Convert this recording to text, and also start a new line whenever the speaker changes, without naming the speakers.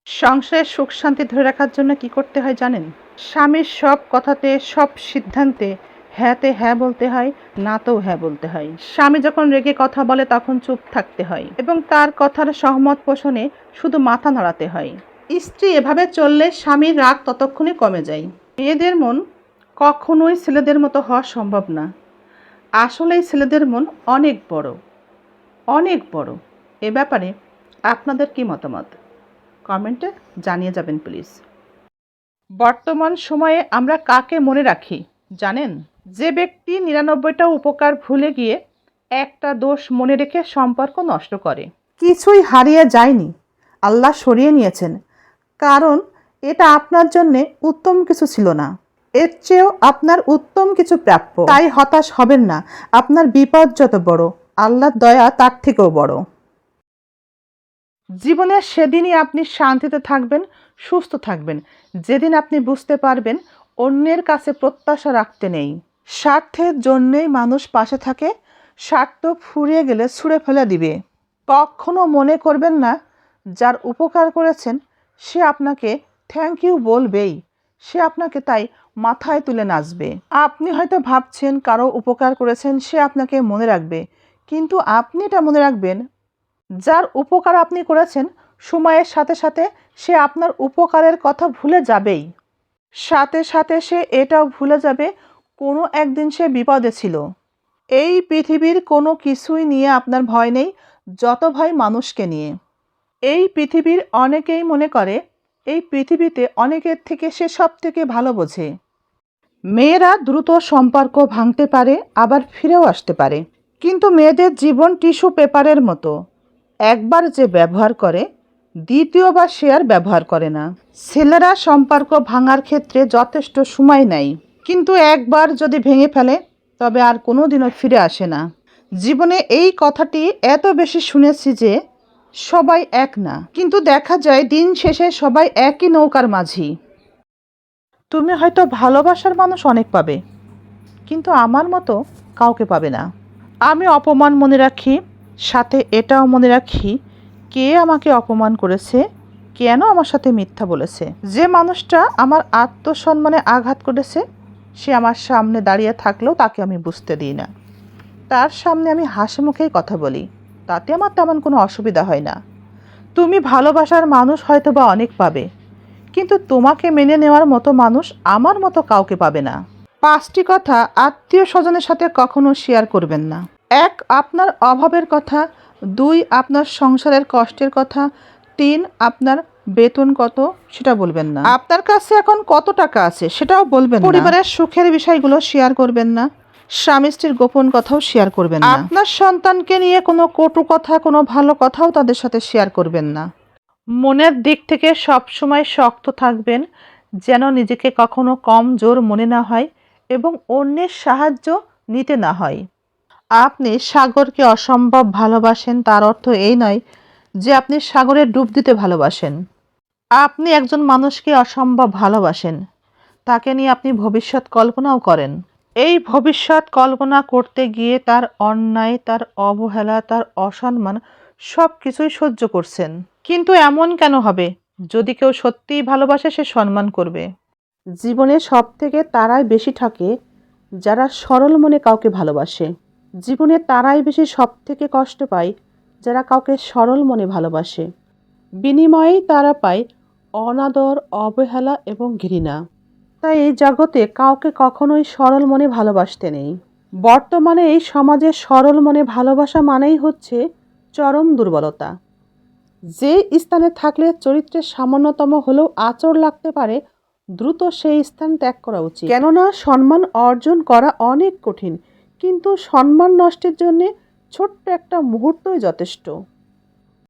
সংসারের সুখ শান্তি ধরে রাখার জন্য কি করতে হয় জানেন? স্বামীর সব কথাতে, সব সিদ্ধান্তে হ্যাঁতে হ্যাঁ বলতে হয়, নাতেও হ্যাঁ বলতে হয়। স্বামী যখন রেগে কথা বলে তখন চুপ থাকতে হয় এবং তার কথার সহমত পোষণে শুধু মাথা নাড়াতে হয়। স্ত্রী এভাবে চললে স্বামীর রাগ ততক্ষণে কমে যায়। মেয়েদের মন কখনোই ছেলেদের মতো হওয়া সম্ভব না। আসলেই ছেলেদের মন অনেক বড়, অনেক বড়। এ ব্যাপারে আপনাদের কি মতামত? কমেন্টে জানিয়ে যাবেন প্লিজ। বর্তমান সময়ে আমরা কাকে মনে রাখি জানেন? যে ব্যক্তি ৯৯টা উপকার ভুলে গিয়ে একটা দোষ মনে রেখে সম্পর্ক নষ্ট করে। কিছুই হারিয়ে যায়নি, আল্লাহ সরিয়ে নিয়েছেন, কারণ এটা আপনার জন্যে উত্তম কিছু ছিল না। এর চেয়েও আপনার উত্তম কিছু প্রাপ্য। তাই হতাশ হবেন না। আপনার বিপদ যত বড়, আল্লাহর দয়া তার থেকেও বড়। জীবনের সেদিনই আপনি শান্তিতে থাকবেন, সুস্থ থাকবেন, যেদিন আপনি বুঝতে পারবেন অন্যের কাছে প্রত্যাশা রাখতে নেই। স্বার্থের জন্যেই মানুষ পাশে থাকে, স্বার্থ ফুরিয়ে গেলে ছুঁড়ে ফেলে দিবে। কখনো মনে করবেন না যার উপকার করেছেন সে আপনাকে থ্যাংক ইউ বলবেই, সে আপনাকে তাই মাথায় তুলে নাচবে। আপনি হয়তো ভাবছেন কারো উপকার করেছেন সে আপনাকে মনে রাখবে, কিন্তু আপনি এটা মনে রাখবেন, যার উপকার আপনি করেছেন সময়ের সাথে সাথে সে আপনার উপকারের কথা ভুলে যাবেই। সাথে সাথে সে এটাও ভুলে যাবে কোনো একদিন সে বিপদে ছিল। এই পৃথিবীর কোনো কিছুই নিয়ে আপনার ভয় নেই, যত ভয় মানুষকে নিয়ে। এই পৃথিবীর অনেকেই মনে করে এই পৃথিবীতে অনেকের থেকে সে সব থেকে ভালো বোঝে। মেয়েরা দ্রুত সম্পর্ক ভাঙতে পারে, আবার ফিরেও আসতে পারে, কিন্তু মেয়েদের জীবন টিস্যু পেপারের মতো। একবার যে ব্যবহার করে দ্বিতীয়বার সে আর ব্যবহার করে না। ছেলেরা সম্পর্ক ভাঙার ক্ষেত্রে যথেষ্ট সময় নেয়, কিন্তু একবার যদি ভেঙে ফেলে তবে আর কোনো দিনও ফিরে আসে না। জীবনে এই কথাটি এত বেশি শুনেছি যে সবাই এক না, কিন্তু দেখা যায় দিন শেষে সবাই একই নৌকার মাঝি। তুমি হয়তো ভালোবাসার মানুষ অনেক পাবে, কিন্তু আমার মতো কাউকে পাবে না। আমি অপমান মনে রাখি, সাথে এটাও মনে রাখি কে আমাকে অপমান করেছে, কেন আমার সাথে মিথ্যা বলেছে। যে মানুষটা আমার আত্মসম্মানে আঘাত করেছে সে আমার সামনে দাঁড়িয়ে থাকলেও তাকে আমি বুঝতে দিই না। তার সামনে আমি হাসি মুখেই কথা বলি, তাতে আমার তেমন কোনো অসুবিধা হয় না। তুমি ভালোবাসার মানুষ হয়তো বা অনেক পাবে, কিন্তু তোমাকে মেনে নেওয়ার মতো মানুষ আমার মতো কাউকে পাবে না। 5টি কথা আত্মীয় স্বজনের সাথে কখনো শেয়ার করবেন না। 1, আপনার অভাবের কথা। 2, আপনার সংসারের কষ্টের কথা। 3, আপনার বেতন কত সেটা বলবেন না। আপনার কাছে এখন কত টাকা আছে সেটাও বলবেন না। পরিবারের সুখের বিষয়গুলো শেয়ার করবেন না। স্বামী স্ত্রীর গোপন কথাও শেয়ার করবেন না। আপনার সন্তানকে নিয়ে কোনো কটু কথা, কোনো ভালো কথাও তাদের সাথে শেয়ার করবেন না। মনের দিক থেকে সবসময় শক্ত থাকবেন, যেন নিজেকে কখনো কমজোর মনে না হয় এবং অন্যের সাহায্য নিতে না হয়। আপনি সাগরকে অসম্ভব ভালোবাসেন তার অর্থ এই নয় যে আপনি সাগরে ডুব দিতে ভালোবাসেন। আপনি একজন মানুষকে অসম্ভব ভালোবাসেন, তাকে নিয়ে আপনি ভবিষ্যৎ কল্পনাও করেন। এই ভবিষ্যৎ কল্পনা করতে গিয়ে তার অন্যায়, তার অবহেলা, তার অসম্মান সব কিছুই সহ্য করছেন। কিন্তু এমন কেন হবে? যদি কেউ সত্যিই ভালোবাসে সে সম্মান করবে। জীবনে সব থেকে তারাই বেশি থাকে যারা সরল মনে কাউকে ভালোবাসে। জীবনে তারাই বেশি সব থেকে কষ্ট পায় যারা কাউকে সরল মনে ভালোবাসে। বিনিময়েই তারা পায় অনাদর, অবহেলা এবং ঘৃণা। তাই এই জগতে কাউকে কখনোই সরল মনে ভালোবাসতে নেই। বর্তমানে এই সমাজে সরল মনে ভালোবাসা মানেই হচ্ছে চরম দুর্বলতা। যে স্থানে থাকলে চরিত্রের সামান্যতম হলেও আঁচড় লাগতে পারে, দ্রুত সেই স্থান ত্যাগ করা উচিত। কেননা সম্মান অর্জন করা অনেক কঠিন, কিন্তু সম্মান নষ্টের জন্যে ছোট্ট একটা মুহূর্তই যথেষ্ট।